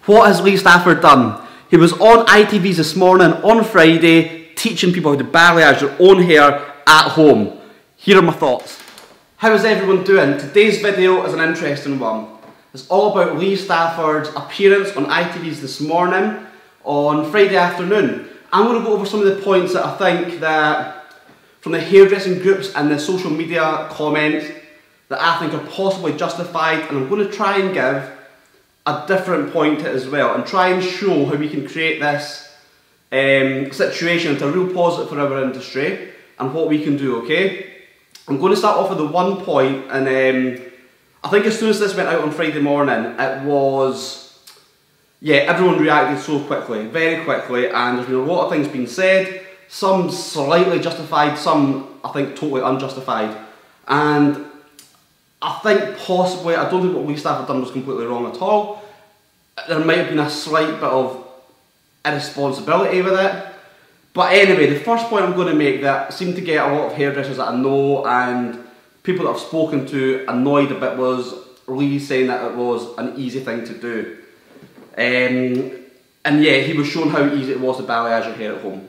What has Lee Stafford done? He was on ITVs this morning on Friday teaching people how to balayage their own hair at home. Here are my thoughts. How is everyone doing? Today's video is an interesting one. It's all about Lee Stafford's appearance on ITVs this morning on Friday afternoon. I'm going to go over some of the points that I think that from the hairdressing groups and the social media comments that I think are possibly justified, and I'm going to try and give a different point to it as well and try and show how we can create this situation into a real positive for our industry and what we can do, okay? I'm going to start off with the one point, and I think as soon as this went out on Friday morning, it was, yeah, everyone reacted so quickly, very quickly, and there's been a lot of things being said, some slightly justified, some I think totally unjustified, and I think possibly, I don't think what Lee Stafford done was completely wrong at all. There might have been a slight bit of irresponsibility with it. But anyway, the first point I'm going to make that seemed to get a lot of hairdressers that I know and people that I've spoken to annoyed a bit was Lee saying that it was an easy thing to do. And yeah, he was showing how easy it was to balayage your hair at home.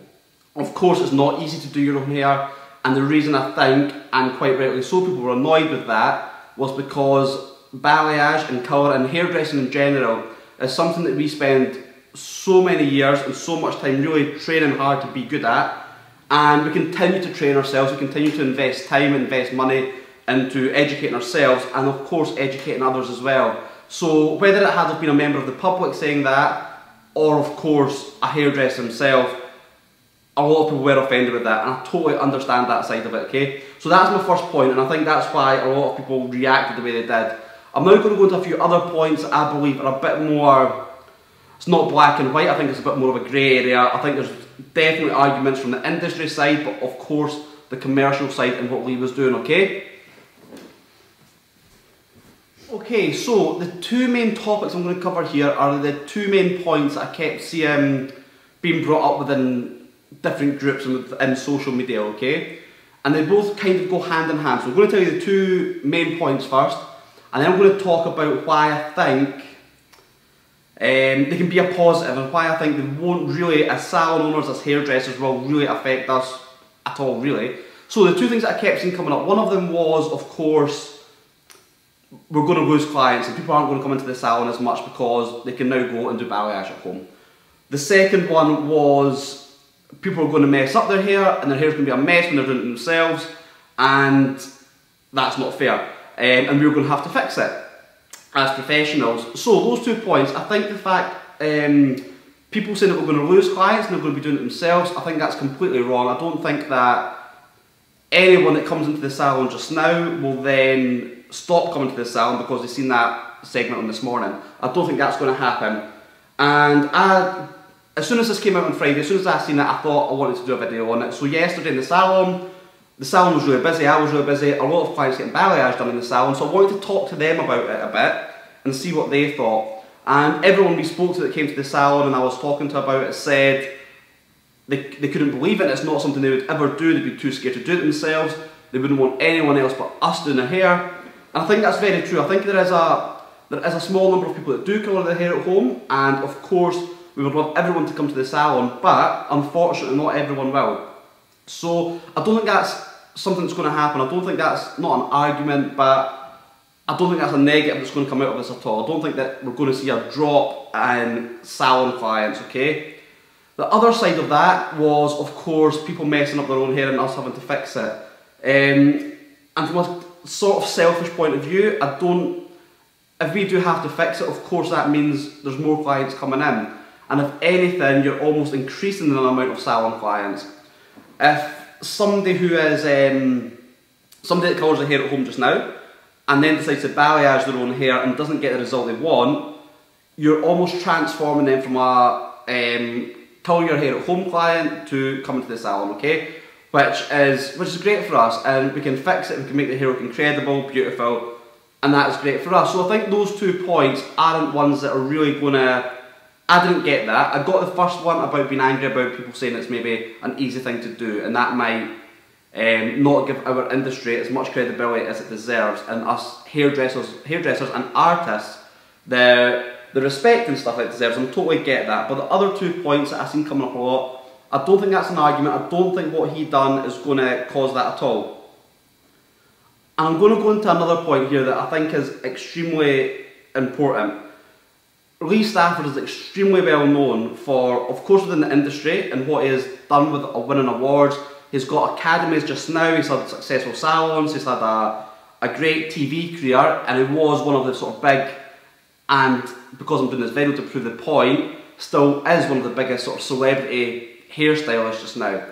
Of course, it's not easy to do your own hair, and the reason I think, and quite rightly so, people were annoyed with that was because balayage and colour and hairdressing in general is something that we spend so many years and so much time really training hard to be good at, and we continue to train ourselves, we continue to invest time, invest money into educating ourselves and of course educating others as well. So whether it had been a member of the public saying that, or of course a hairdresser himself, a lot of people were offended with that, and I totally understand that side of it, okay? So that's my first point, and I think that's why a lot of people reacted the way they did. I'm now going to go into a few other points that I believe are a bit more, it's not black and white, I think it's a bit more of a grey area. I think there's definitely arguments from the industry side, but of course the commercial side and what Lee was doing, okay? Okay, so the two main topics I'm going to cover here are the two main points that I kept seeing being brought up within different groups and within social media, okay? And they both kind of go hand in hand. So I'm going to tell you the two main points first, and then I'm going to talk about why I think they can be a positive and why I think they won't really, as salon owners, as hairdressers, will really affect us at all, really. So the two things that I kept seeing coming up, one of them was, of course, we're going to lose clients and people aren't going to come into the salon as much because they can now go and do balayage at home. The second one was people are going to mess up their hair and their hair's going to be a mess when they're doing it themselves, and that's not fair. And we're going to have to fix it as professionals. So those 2 points, I think the fact people saying that we're going to lose clients and they're going to be doing it themselves, I think that's completely wrong. I don't think that anyone that comes into the salon just now will then stop coming to the salon because they've seen that segment on this morning. I don't think that's going to happen. And as soon as this came out on Friday, as soon as I seen it, I thought I wanted to do a video on it. So yesterday in the salon was really busy, I was really busy, a lot of clients getting balayage done in the salon, so I wanted to talk to them about it a bit and see what they thought. And everyone we spoke to that came to the salon and I was talking to about it said they couldn't believe it, it's not something they would ever do, they'd be too scared to do it themselves, they wouldn't want anyone else but us doing their hair. And I think that's very true. I think there is a small number of people that do colour their hair at home, and of course we would love everyone to come to the salon, but unfortunately not everyone will. So I don't think that's something that's going to happen. I don't think that's not an argument, but I don't think that's a negative that's going to come out of this at all. I don't think that we're going to see a drop in salon clients, okay? The other side of that was, of course, people messing up their own hair and us having to fix it. And from a sort of selfish point of view, if we do have to fix it, of course that means there's more clients coming in. And if anything, you're almost increasing the amount of salon clients. If somebody who is, somebody that colours their hair at home just now, and then decides to balayage their own hair and doesn't get the result they want, you're almost transforming them from a colour your hair at home client to coming to the salon, okay? Which is great for us, and we can fix it, we can make the hair look incredible, beautiful, and that is great for us. So I think those 2 points aren't ones that are really going to, I didn't get that. I got the first one about being angry about people saying it's maybe an easy thing to do, and that might not give our industry as much credibility as it deserves, and us hairdressers and artists, the the respect and stuff it deserves, I totally get that. But the other 2 points that I've seen coming up a lot, I don't think that's an argument. I don't think what he done is going to cause that at all. And I'm going to go into another point here that I think is extremely important. Lee Stafford is extremely well known for, of course, within the industry and what he has done with winning awards. He's got academies just now, he's had successful salons, he's had a great TV career, and he was one of the sort of big, and because I'm doing this video to prove the point, still is one of the biggest sort of celebrity hairstylists just now.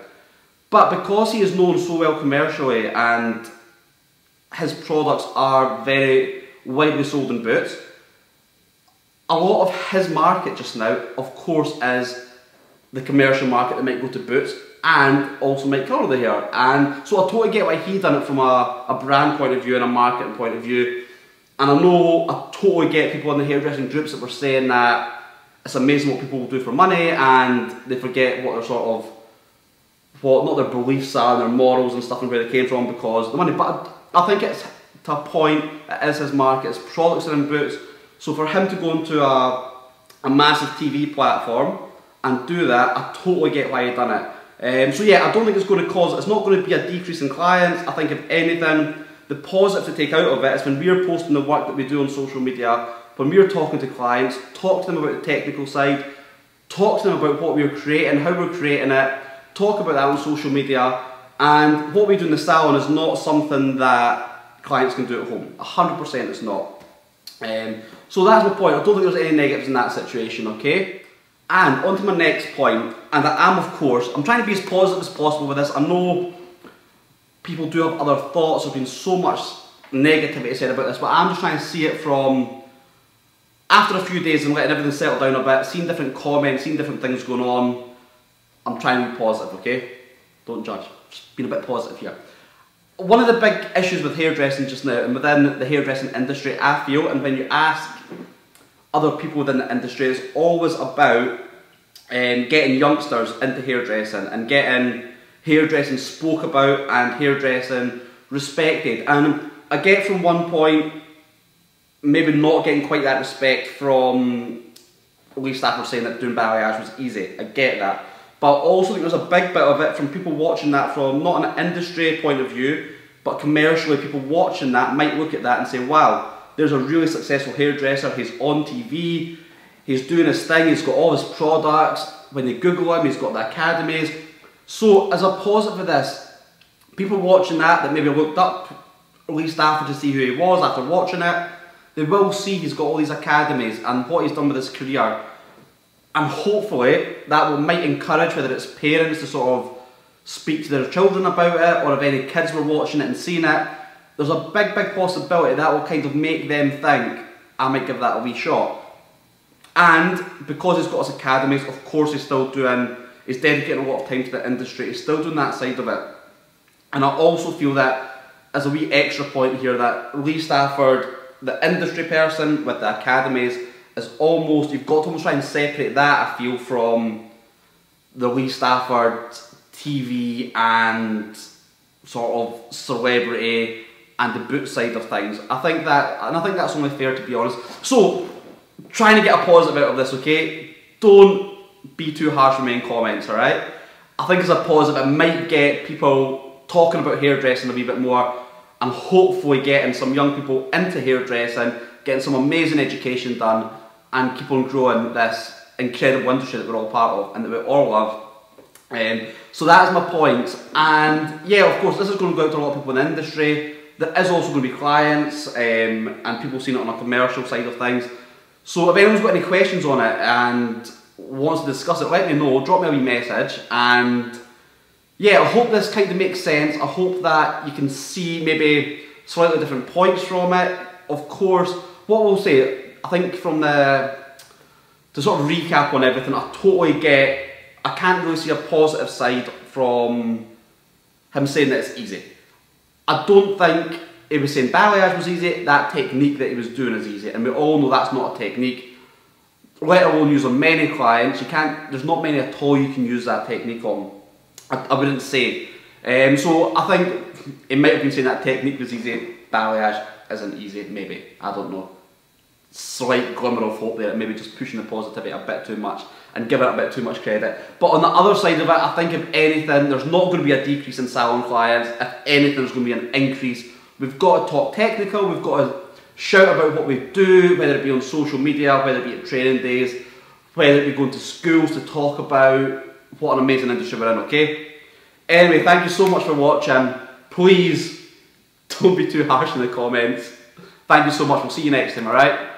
But because he is known so well commercially and his products are very widely sold in Boots, a lot of his market just now, of course, is the commercial market that might go to Boots and also might colour the hair. And so I totally get why he done it from a brand point of view and a marketing point of view. And I know I totally get people in the hairdressing groups that were saying that it's amazing what people will do for money and they forget what their sort of, not their beliefs are and their morals and stuff and where they came from because of the money. But I think it's to a point, it is his market, his products are in Boots. So for him to go into a massive TV platform and do that, I totally get why he done it. So yeah, I don't think it's going to cause, it's not going to be a decrease in clients. I think if anything, the positive to take out of it is when we're posting the work that we do on social media, when we're talking to clients, talk to them about the technical side, talk to them about what we're creating, how we're creating it, talk about that on social media, and what we do in the salon is not something that clients can do at home. 100% it's not. So that's my point. I don't think there's any negatives in that situation, okay? And on to my next point, and I am, of course, I'm trying to be as positive as possible with this. I know people do have other thoughts, there's been so much negativity said about this, but I'm just trying to see it from after a few days and letting everything settle down a bit, seeing different comments, seeing different things going on. I'm trying to be positive, okay? Don't judge, just being a bit positive here. One of the big issues with hairdressing just now and within the hairdressing industry, I feel, and when you ask other people within the industry, it's always about getting youngsters into hairdressing and getting hairdressing spoke about and hairdressing respected. And I get from one point, maybe not getting quite that respect from Lee Stafford saying that doing balayage was easy. I get that. But I also think there's a big bit of it from people watching that from not an industry point of view, but commercially, people watching that might look at that and say, wow, there's a really successful hairdresser, he's on TV, he's doing his thing, he's got all his products, when they Google him, he's got the academies. So as a positive of this, people watching that maybe looked up Lee Stafford to see who he was after watching it, they will see he's got all these academies and what he's done with his career. And hopefully that might encourage whether it's parents to sort of speak to their children about it, or if any kids were watching it and seeing it, there's a big possibility that will kind of make them think, I might give that a wee shot. And because he's got his academies, of course he's dedicating a lot of time to the industry, he's still doing that side of it. And I also feel that, as a wee extra point here, that Lee Stafford, the industry person with the academies, is almost, you've got to almost try and separate that, I feel, from the Lee Stafford TV and sort of celebrity and the boot side of things. I think that's only fair, to be honest. So, trying to get a positive out of this, okay? Don't be too harsh with me in comments, alright? I think it's a positive. It might get people talking about hairdressing a wee bit more and hopefully getting some young people into hairdressing, getting some amazing education done and keep on growing this incredible industry that we're all part of and that we all love. So that's my point. And yeah, of course, this is going to go out to a lot of people in the industry. There is also going to be clients and people seeing it on a commercial side of things. So if anyone's got any questions on it and wants to discuss it, let me know, drop me a wee message. And yeah, I hope this kind of makes sense. I hope that you can see maybe slightly different points from it. Of course, what we'll say, I think from to sort of recap on everything, I totally get, I can't really see a positive side from him saying that it's easy. I don't think he was saying balayage was easy, that technique that he was doing is easy, and we all know that's not a technique, let alone use on many clients. You can't, there's not many at all you can use that technique on, I wouldn't say. So I think it might have been saying that technique was easy, balayage isn't easy, maybe, I don't know. slight glimmer of hope there, maybe just pushing the positivity a bit too much and giving it a bit too much credit. But on the other side of it, I think if anything, there's not going to be a decrease in salon clients. If anything, there's going to be an increase. We've got to talk technical, we've got to shout about what we do, whether it be on social media, whether it be at training days, whether it be going to schools to talk about what an amazing industry we're in, okay? Anyway, thank you so much for watching. Please don't be too harsh in the comments. Thank you so much. We'll see you next time, alright?